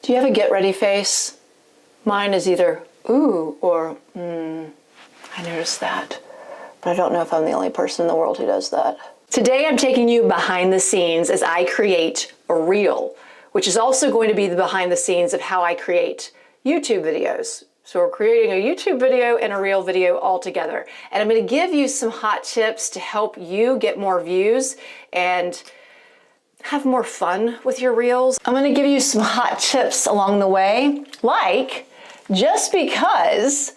Do you have a get ready face? Mine is either ooh or I noticed that. But I don't know if I'm the only person in the world who does that. Today I'm taking you behind the scenes as I create a reel, which is also going to be the behind the scenes of how I create YouTube videos. So we're creating a YouTube video and a reel video all together. And I'm going to give you some hot tips to help you get more views and have more fun with your reels. I'm going to give you some hot tips along the way, like just because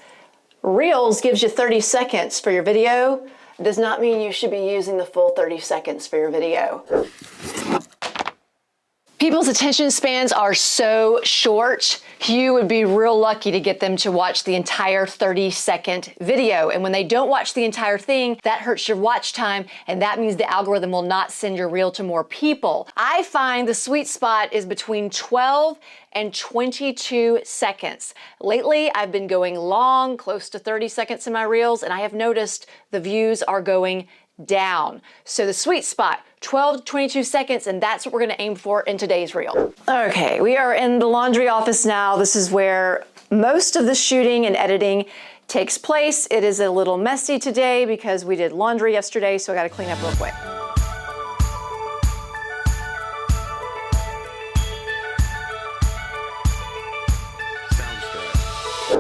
Reels gives you 30 seconds for your video does not mean you should be using the full 30 seconds for your video. People's attention spans are so short, you would be real lucky to get them to watch the entire 30-second video. And when they don't watch the entire thing, that hurts your watch time, and that means the algorithm will not send your reel to more people. I find the sweet spot is between 12 and 22 seconds. Lately, I've been going long, close to 30 seconds in my reels, and I have noticed the views are going down. So the sweet spot, 12 to 22 seconds, and that's what we're gonna aim for in today's reel. Okay, we are in the laundry office now. This is where most of the shooting and editing takes place. It is a little messy today because we did laundry yesterday, so I gotta clean up real quick.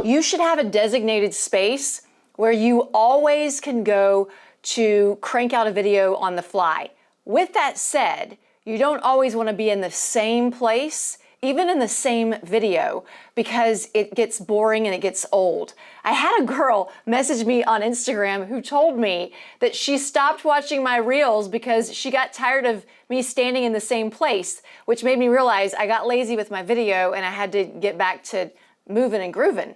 You should have a designated space where you always can go to crank out a video on the fly. With that said, you don't always want to be in the same place, even in the same video, because it gets boring and it gets old. I had a girl message me on Instagram who told me that she stopped watching my reels because she got tired of me standing in the same place, which made me realize I got lazy with my video and I had to get back to moving and grooving.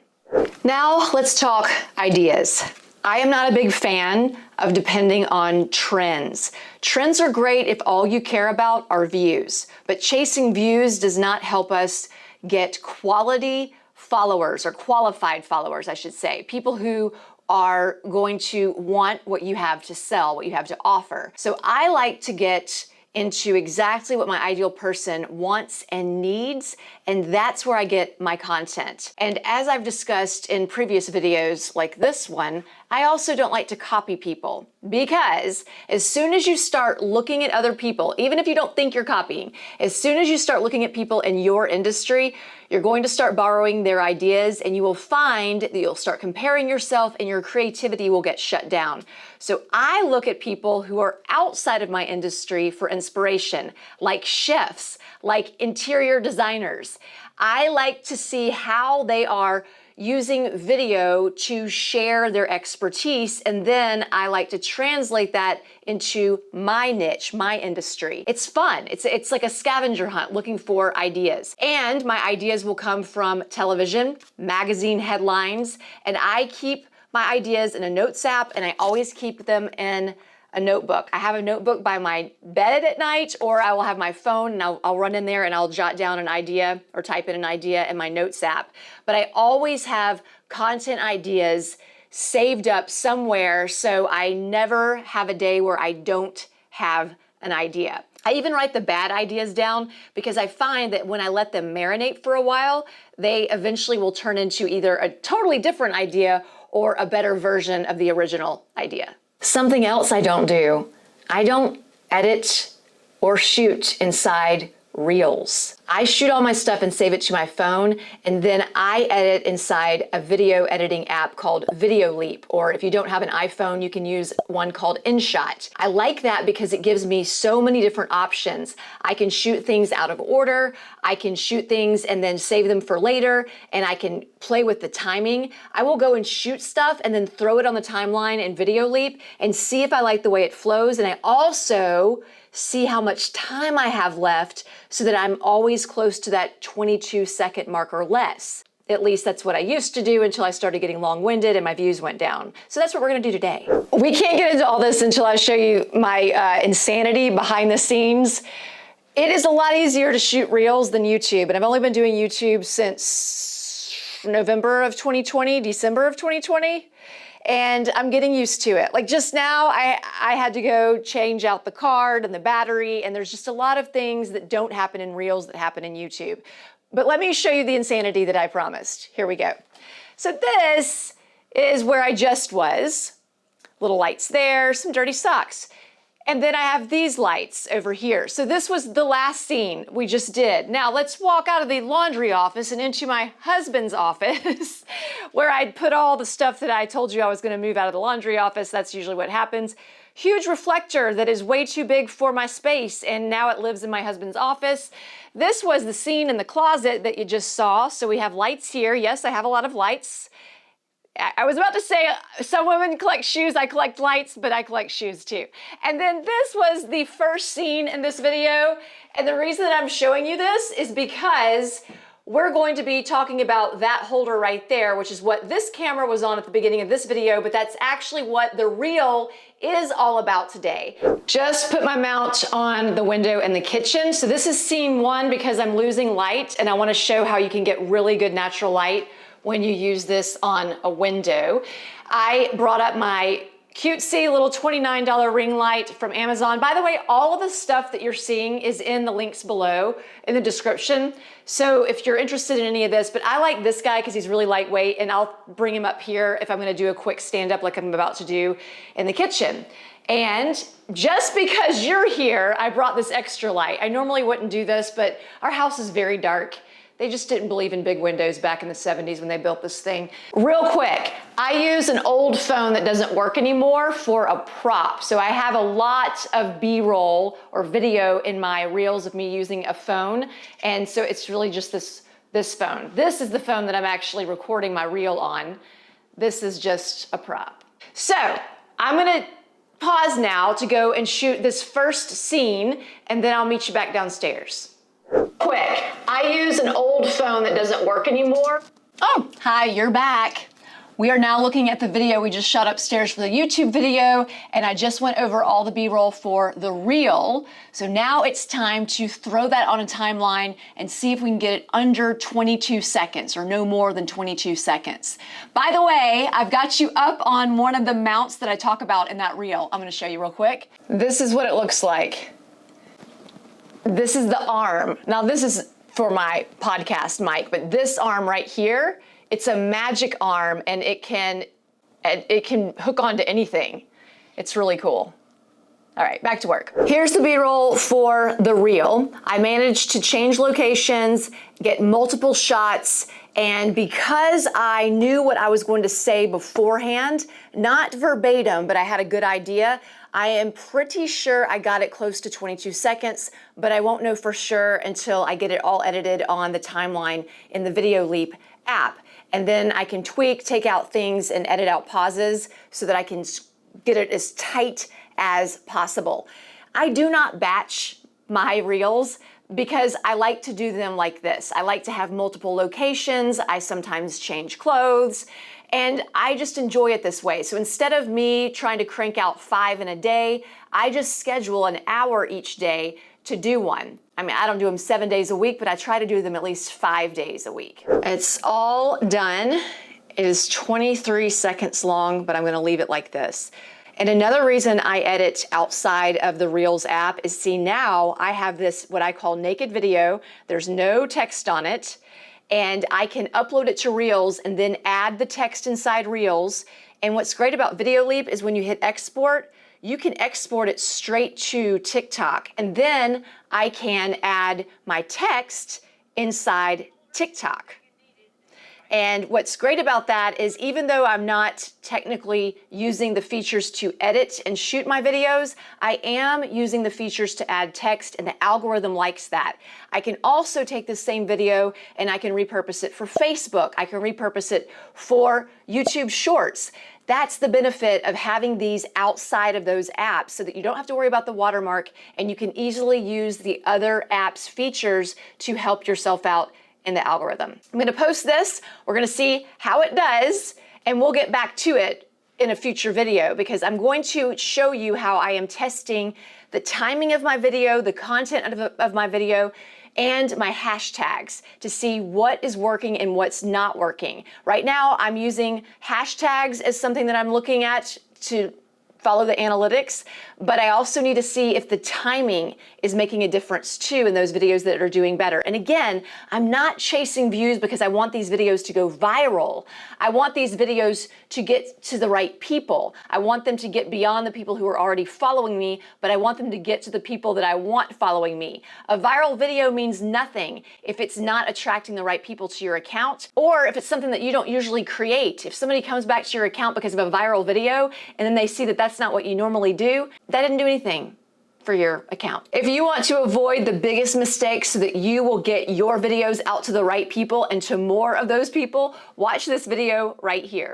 Now let's talk ideas. I am not a big fan of depending on trends. Trends are great if all you care about are views, but chasing views does not help us get quality followers, or qualified followers, I should say. People who are going to want what you have to sell, what you have to offer. So I like to get into exactly what my ideal person wants and needs, and that's where I get my content. And as I've discussed in previous videos like this one, I also don't like to copy people, because as soon as you start looking at other people, even if you don't think you're copying, as soon as you start looking at people in your industry, you're going to start borrowing their ideas, and you will find that you'll start comparing yourself and your creativity will get shut down. So I look at people who are outside of my industry for inspiration, like chefs, like interior designers. I like to see how they are using video to share their expertise, and then I like to translate that into my niche, my industry. It's fun. It's like a scavenger hunt looking for ideas. And my ideas will come from television, magazine headlines, and I keep my ideas in a notes app, and I always keep them in a notebook. I have a notebook by my bed at night, or I will have my phone and I'll run in there and I'll jot down an idea or type in an idea in my notes app. But I always have content ideas saved up somewhere, so I never have a day where I don't have an idea. I even write the bad ideas down because I find that when I let them marinate for a while, they eventually will turn into either a totally different idea or a better version of the original idea. Something else I don't do, I don't edit or shoot inside Reels. I shoot all my stuff and save it to my phone, and then I edit inside a video editing app called Video Leap, or if you don't have an iPhone, you can use one called InShot. I like that because it gives me so many different options. I can shoot things out of order, I can shoot things and then save them for later, and I can play with the timing. I will go and shoot stuff and then throw it on the timeline in Video Leap and see if I like the way it flows, and I also see how much time I have left so that I'm always close to that 22-second mark or less. At least that's what I used to do until I started getting long-winded and my views went down. So that's what we're gonna do today. We can't get into all this until I show you my insanity behind the scenes. It is a lot easier to shoot Reels than YouTube, and I've only been doing YouTube since November of 2020, December of 2020. And I'm getting used to it. Like just now, I had to go change out the card and the battery, and there's just a lot of things that don't happen in Reels that happen in YouTube. But let me show you the insanity that I promised. Here we go. So this is where I just was. Little lights there, some dirty socks. And then I have these lights over here. So this was the last scene we just did. Now let's walk out of the laundry office and into my husband's office where I'd put all the stuff that I told you I was gonna move out of the laundry office. That's usually what happens. Huge reflector that is way too big for my space, and now it lives in my husband's office. This was the scene in the closet that you just saw. So we have lights here. Yes, I have a lot of lights. I was about to say some women collect shoes, I collect lights, but I collect shoes too. And then this was the first scene in this video. And the reason that I'm showing you this is because we're going to be talking about that holder right there, which is what this camera was on at the beginning of this video, but that's actually what the reel is all about today. Just put my mount on the window in the kitchen. So this is scene one because I'm losing light, and I want to show how you can get really good natural light when you use this on a window. I brought up my cutesy little $29 ring light from Amazon. By the way, all of the stuff that you're seeing is in the links below in the description. So if you're interested in any of this, but I like this guy because he's really lightweight, and I'll bring him up here if I'm gonna do a quick stand up like I'm about to do in the kitchen. And just because you're here, I brought this extra light. I normally wouldn't do this, but our house is very dark. They just didn't believe in big windows back in the 70s when they built this thing. Real quick, I use an old phone that doesn't work anymore for a prop. So I have a lot of B-roll or video in my reels of me using a phone. And so it's really just this phone. This is the phone that I'm actually recording my reel on. This is just a prop. So I'm gonna pause now to go and shoot this first scene, and then I'll meet you back downstairs. Quick, I use an old phone that doesn't work anymore. Oh, hi, you're back. We are now looking at the video we just shot upstairs for the YouTube video, and I just went over all the B-roll for the reel. So now it's time to throw that on a timeline and see if we can get it under 22 seconds or no more than 22 seconds. By the way, I've got you up on one of the mounts that I talk about in that reel. I'm gonna show you real quick. This is what it looks like. This is the arm. Now this is for my podcast mic, but this arm right here, it's a magic arm, and it can hook onto anything. It's really cool. All right, back to work. Here's the B-roll for the reel. I managed to change locations, get multiple shots, and because I knew what I was going to say beforehand, not verbatim, but I had a good idea, I am pretty sure I got it close to 22 seconds, but I won't know for sure until I get it all edited on the timeline in the Video Leap app. And then I can tweak, take out things, and edit out pauses so that I can get it as tight as possible. I do not batch my reels because I like to do them like this. I like to have multiple locations. I sometimes change clothes, and I just enjoy it this way. So instead of me trying to crank out 5 in a day, I just schedule an hour each day to do one. I mean, I don't do them 7 days a week, but I try to do them at least 5 days a week. It's all done. It is 23 seconds long, but I'm gonna leave it like this. And another reason I edit outside of the Reels app is, see, now I have this, what I call naked video. There's no text on it, and I can upload it to Reels and then add the text inside Reels. And what's great about Video Leap is when you hit export, you can export it straight to TikTok, and then I can add my text inside TikTok. And what's great about that is, even though I'm not technically using the features to edit and shoot my videos, I am using the features to add text, and the algorithm likes that. I can also take the same video and I can repurpose it for Facebook. I can repurpose it for YouTube Shorts. That's the benefit of having these outside of those apps, so that you don't have to worry about the watermark, and you can easily use the other apps' features to help yourself out in the algorithm. I'm gonna post this, we're gonna see how it does, and we'll get back to it in a future video, because I'm going to show you how I am testing the timing of my video, the content of my video, and my hashtags to see what is working and what's not working. Right now, I'm using hashtags as something that I'm looking at follow the analytics, but I also need to see if the timing is making a difference too in those videos that are doing better. And again, I'm not chasing views because I want these videos to go viral. I want these videos to get to the right people. I want them to get beyond the people who are already following me, but I want them to get to the people that I want following me. A viral video means nothing if it's not attracting the right people to your account, or if it's something that you don't usually create. If somebody comes back to your account because of a viral video and then they see that that's not what you normally do, that didn't do anything for your account. If you want to avoid the biggest mistakes so that you will get your videos out to the right people and to more of those people, watch this video right here.